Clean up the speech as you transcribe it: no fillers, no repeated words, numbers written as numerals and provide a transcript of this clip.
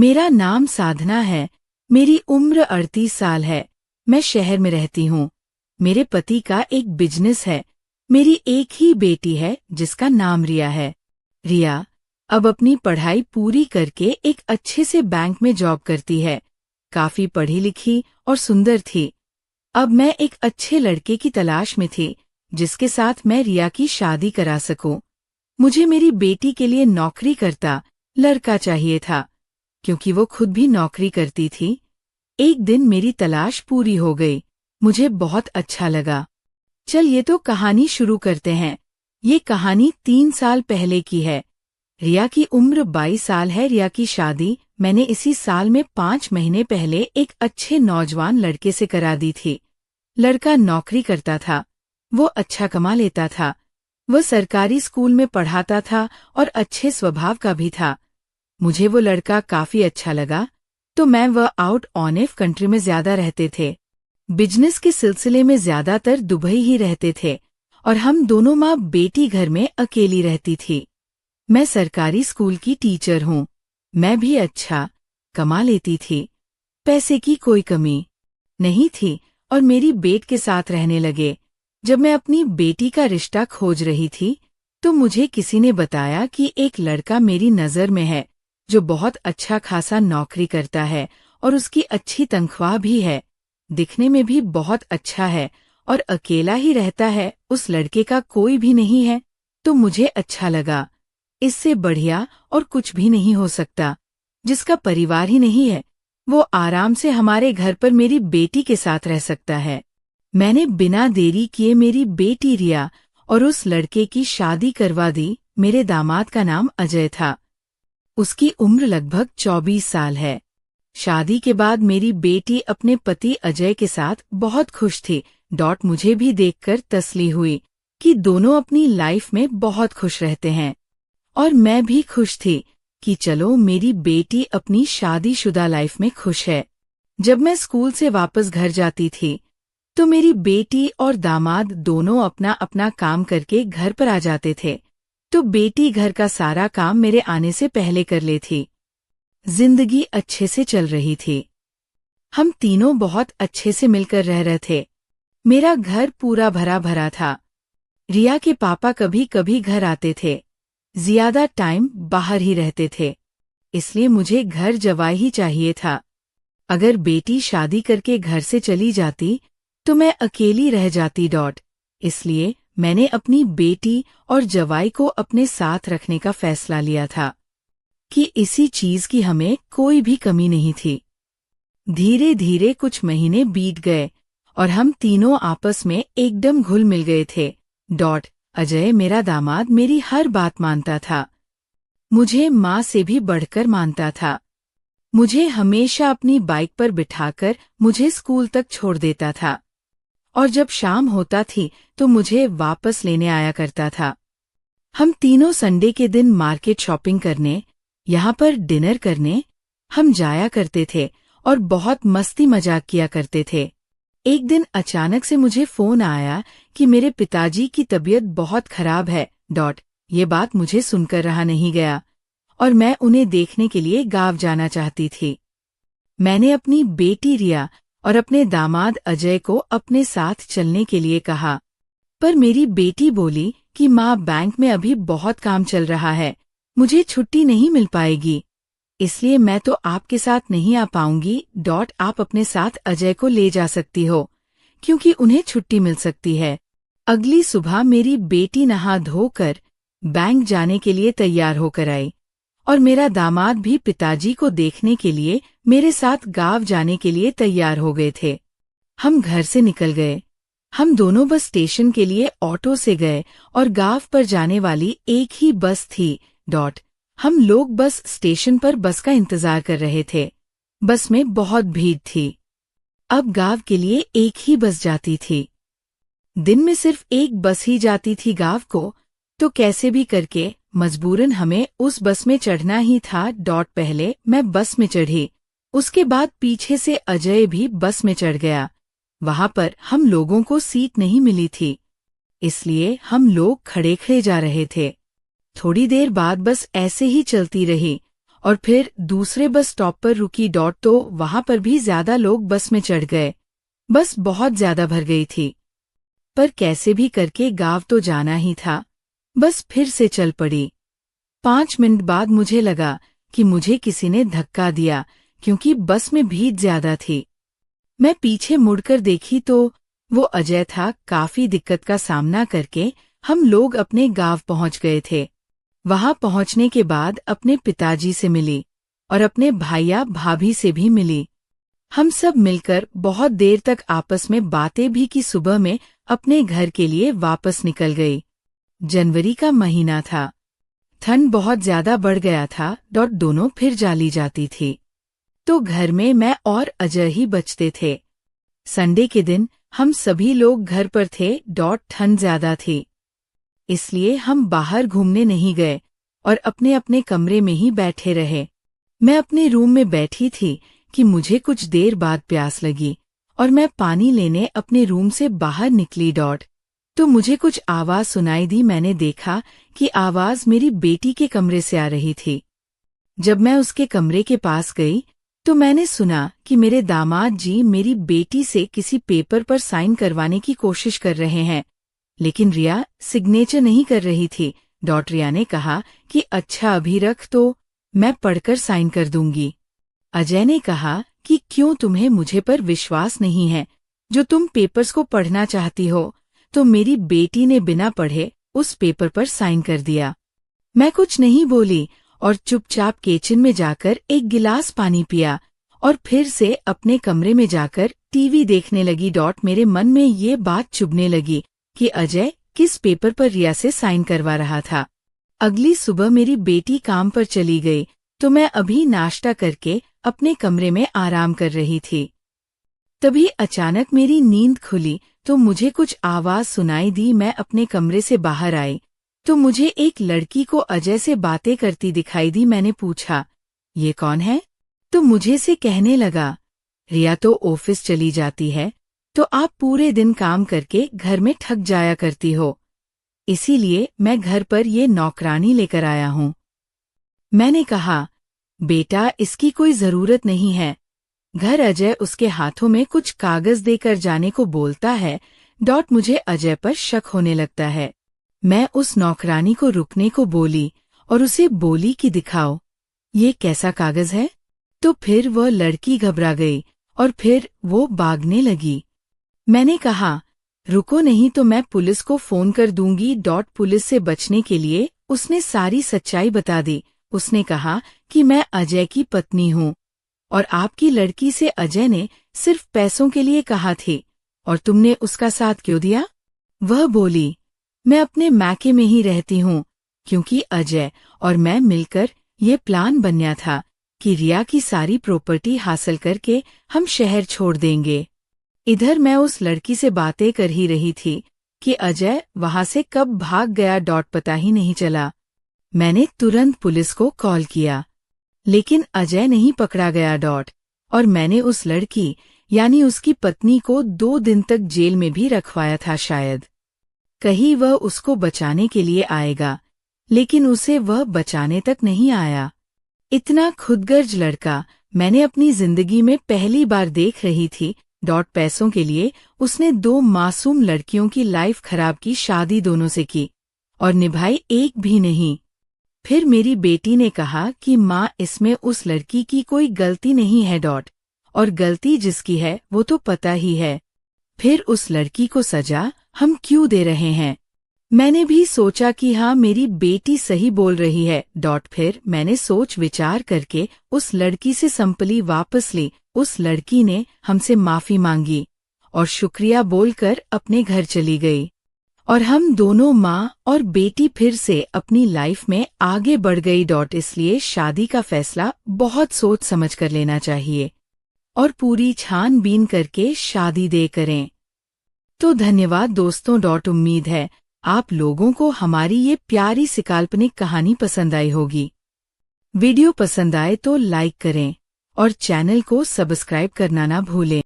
मेरा नाम साधना है। मेरी उम्र 38 साल है। मैं शहर में रहती हूँ। मेरे पति का एक बिजनेस है। मेरी एक ही बेटी है जिसका नाम रिया है। रिया अब अपनी पढ़ाई पूरी करके एक अच्छे से बैंक में जॉब करती है। काफी पढ़ी लिखी और सुंदर थी। अब मैं एक अच्छे लड़के की तलाश में थी जिसके साथ मैं रिया की शादी करा सकूं। मुझे मेरी बेटी के लिए नौकरी करता लड़का चाहिए था, क्योंकि वो खुद भी नौकरी करती थी। एक दिन मेरी तलाश पूरी हो गई। मुझे बहुत अच्छा लगा। चल ये तो कहानी शुरू करते हैं। ये कहानी 3 साल पहले की है। रिया की उम्र 22 साल है। रिया की शादी मैंने इसी साल में 5 महीने पहले एक अच्छे नौजवान लड़के से करा दी थी। लड़का नौकरी करता था। वो अच्छा कमा लेता था। वह सरकारी स्कूल में पढ़ाता था और अच्छे स्वभाव का भी था। मुझे वो लड़का काफी अच्छा लगा, तो मैं वह आउट ऑफ कंट्री में ज्यादा रहते थे। बिजनेस के सिलसिले में ज्यादातर दुबई ही रहते थे और हम दोनों माँ बेटी घर में अकेली रहती थी। मैं सरकारी स्कूल की टीचर हूँ। मैं भी अच्छा कमा लेती थी। पैसे की कोई कमी नहीं थी और मेरी बेट के साथ रहने लगे। जब मैं अपनी बेटी का रिश्ता खोज रही थी तो मुझे किसी ने बताया कि एक लड़का मेरी नज़र में है जो बहुत अच्छा खासा नौकरी करता है और उसकी अच्छी तनख्वाह भी है। दिखने में भी बहुत अच्छा है और अकेला ही रहता है। उस लड़के का कोई भी नहीं है, तो मुझे अच्छा लगा। इससे बढ़िया और कुछ भी नहीं हो सकता। जिसका परिवार ही नहीं है, वो आराम से हमारे घर पर मेरी बेटी के साथ रह सकता है। मैंने बिना देरी किए मेरी बेटी रिया और उस लड़के की शादी करवा दी। मेरे दामाद का नाम अजय था। उसकी उम्र लगभग 24 साल है। शादी के बाद मेरी बेटी अपने पति अजय के साथ बहुत खुश थी। मुझे भी देखकर तसल्ली हुई कि दोनों अपनी लाइफ में बहुत खुश रहते हैं और मैं भी खुश थी कि चलो मेरी बेटी अपनी शादीशुदा लाइफ में खुश है। जब मैं स्कूल से वापस घर जाती थी तो मेरी बेटी और दामाद दोनों अपना अपना काम करके घर पर आ जाते थे, तो बेटी घर का सारा काम मेरे आने से पहले कर लेती। जिंदगी अच्छे से चल रही थी। हम तीनों बहुत अच्छे से मिलकर रह रहे थे। मेरा घर पूरा भरा भरा था। रिया के पापा कभी कभी घर आते थे। ज्यादा टाइम बाहर ही रहते थे, इसलिए मुझे घर जवाई ही चाहिए था। अगर बेटी शादी करके घर से चली जाती तो मैं अकेली रह जाती। इसलिए मैंने अपनी बेटी और जवाई को अपने साथ रखने का फैसला लिया था कि इसी चीज की हमें कोई भी कमी नहीं थी। धीरे धीरे कुछ महीने बीत गए और हम तीनों आपस में एकदम घुल मिल गए थे। अजय मेरा दामाद मेरी हर बात मानता था। मुझे माँ से भी बढ़कर मानता था। मुझे हमेशा अपनी बाइक पर बिठाकर मुझे स्कूल तक छोड़ देता था और जब शाम होता थी तो मुझे वापस लेने आया करता था। हम तीनों संडे के दिन मार्केट शॉपिंग करने, यहाँ पर डिनर करने हम जाया करते थे और बहुत मस्ती मजाक किया करते थे। एक दिन अचानक से मुझे फोन आया कि मेरे पिताजी की तबीयत बहुत खराब है। ये बात मुझे सुनकर रहा नहीं गया और मैं उन्हें देखने के लिए गाँव जाना चाहती थी। मैंने अपनी बेटी रिया और अपने दामाद अजय को अपने साथ चलने के लिए कहा, पर मेरी बेटी बोली कि माँ बैंक में अभी बहुत काम चल रहा है, मुझे छुट्टी नहीं मिल पाएगी, इसलिए मैं तो आपके साथ नहीं आ पाऊंगी। आप अपने साथ अजय को ले जा सकती हो क्योंकि उन्हें छुट्टी मिल सकती है। अगली सुबह मेरी बेटी नहा धोकर बैंक जाने के लिए तैयार होकर आई और मेरा दामाद भी पिताजी को देखने के लिए मेरे साथ गाँव जाने के लिए तैयार हो गए थे। हम घर से निकल गए। हम दोनों बस स्टेशन के लिए ऑटो से गए और गाँव पर जाने वाली एक ही बस थी। हम लोग बस स्टेशन पर बस का इंतजार कर रहे थे। बस में बहुत भीड़ थी। अब गाँव के लिए एक ही बस जाती थी। दिन में सिर्फ एक बस ही जाती थी गाँव को, तो कैसे भी करके मजबूरन हमें उस बस में चढ़ना ही था। पहले मैं बस में चढ़ी, उसके बाद पीछे से अजय भी बस में चढ़ गया। वहां पर हम लोगों को सीट नहीं मिली थी, इसलिए हम लोग खड़े खड़े जा रहे थे। थोड़ी देर बाद बस ऐसे ही चलती रही और फिर दूसरे बस स्टॉप पर रुकी। तो वहां पर भी ज्यादा लोग बस में चढ़ गए। बस बहुत ज्यादा भर गई थी, पर कैसे भी करके गांव तो जाना ही था। बस फिर से चल पड़ी। 5 मिनट बाद मुझे लगा कि मुझे किसी ने धक्का दिया, क्योंकि बस में भीड़ ज्यादा थी। मैं पीछे मुड़कर देखी तो वो अजय था। काफी दिक्कत का सामना करके हम लोग अपने गांव पहुंच गए थे। वहां पहुंचने के बाद अपने पिताजी से मिली और अपने भाइया भाभी से भी मिली। हम सब मिलकर बहुत देर तक आपस में बातें भी की। सुबह में अपने घर के लिए वापस निकल गई। जनवरी का महीना था। ठंड बहुत ज्यादा बढ़ गया था। दोनों फिर जाली जाती थी, तो घर में मैं और अजय ही बचते थे। संडे के दिन हम सभी लोग घर पर थे। ठंड ज्यादा थी, इसलिए हम बाहर घूमने नहीं गए और अपने अपने कमरे में ही बैठे रहे। मैं अपने रूम में बैठी थी कि मुझे कुछ देर बाद प्यास लगी और मैं पानी लेने अपने रूम से बाहर निकली। तो मुझे कुछ आवाज सुनाई दी। मैंने देखा कि आवाज मेरी बेटी के कमरे से आ रही थी। जब मैं उसके कमरे के पास गई तो मैंने सुना कि मेरे दामाद जी मेरी बेटी से किसी पेपर पर साइन करवाने की कोशिश कर रहे हैं, लेकिन रिया सिग्नेचर नहीं कर रही थी। रिया ने कहा कि अच्छा अभी रख, तो मैं पढ़कर साइन कर दूंगी। अजय ने कहा कि क्यों तुम्हें मुझे पर विश्वास नहीं है जो तुम पेपर्स को पढ़ना चाहती हो? तो मेरी बेटी ने बिना पढ़े उस पेपर पर साइन कर दिया। मैं कुछ नहीं बोली और चुपचाप किचन में जाकर एक गिलास पानी पिया और फिर से अपने कमरे में जाकर टीवी देखने लगी। मेरे मन में ये बात चुभने लगी कि अजय किस पेपर पर रिया से साइन करवा रहा था। अगली सुबह मेरी बेटी काम पर चली गई, तो मैं अभी नाश्ता करके अपने कमरे में आराम कर रही थी। तभी अचानक मेरी नींद खुली तो मुझे कुछ आवाज सुनाई दी। मैं अपने कमरे से बाहर आई तो मुझे एक लड़की को अजय से बातें करती दिखाई दी। मैंने पूछा, ये कौन है? तो मुझे से कहने लगा, रिया तो ऑफिस चली जाती है, तो आप पूरे दिन काम करके घर में थक जाया करती हो, इसीलिए मैं घर पर ये नौकरानी लेकर आया हूँ। मैंने कहा, बेटा इसकी कोई जरूरत नहीं है। घर अजय उसके हाथों में कुछ कागज देकर जाने को बोलता है। मुझे अजय पर शक होने लगता है। मैं उस नौकरानी को रुकने को बोली और उसे बोली कि दिखाओ, ये कैसा कागज है? तो फिर वह लड़की घबरा गई और फिर वो भागने लगी। मैंने कहा, रुको नहीं तो मैं पुलिस को फोन कर दूंगी। पुलिस से बचने के लिए उसने सारी सच्चाई बता दी। उसने कहा कि मैं अजय की पत्नी हूँ और आपकी लड़की से अजय ने सिर्फ पैसों के लिए कहा थी, और तुमने उसका साथ क्यों दिया? वह बोली, मैं अपने मैके में ही रहती हूँ, क्योंकि अजय और मैं मिलकर ये प्लान बनाया था कि रिया की सारी प्रॉपर्टी हासिल करके हम शहर छोड़ देंगे। इधर मैं उस लड़की से बातें कर ही रही थी कि अजय वहां से कब भाग गया पता ही नहीं चला। मैंने तुरंत पुलिस को कॉल किया, लेकिन अजय नहीं पकड़ा गया। और मैंने उस लड़की यानी उसकी पत्नी को 2 दिन तक जेल में भी रखवाया था। शायद कहीं वह उसको बचाने के लिए आएगा, लेकिन उसे वह बचाने तक नहीं आया। इतना खुदगर्ज लड़का मैंने अपनी जिंदगी में पहली बार देख रही थी। पैसों के लिए उसने 2 मासूम लड़कियों की लाइफ खराब की। शादी दोनों से की और निभाई एक भी नहीं। फिर मेरी बेटी ने कहा कि माँ, इसमें उस लड़की की कोई गलती नहीं है। और गलती जिसकी है वो तो पता ही है। फिर उस लड़की को सजा हम क्यों दे रहे हैं? मैंने भी सोचा कि हाँ, मेरी बेटी सही बोल रही है। फिर मैंने सोच विचार करके उस लड़की से संपत्ति वापस ली। उस लड़की ने हमसे माफी मांगी और शुक्रिया बोलकर अपने घर चली गई, और हम दोनों माँ और बेटी फिर से अपनी लाइफ में आगे बढ़ गई। इसलिए शादी का फैसला बहुत सोच समझ कर लेना चाहिए और पूरी छानबीन करके शादी दे करें। तो धन्यवाद दोस्तों। उम्मीद है आप लोगों को हमारी ये प्यारी सी काल्पनिक कहानी पसंद आई होगी। वीडियो पसंद आए तो लाइक करें और चैनल को सब्सक्राइब करना ना भूलें।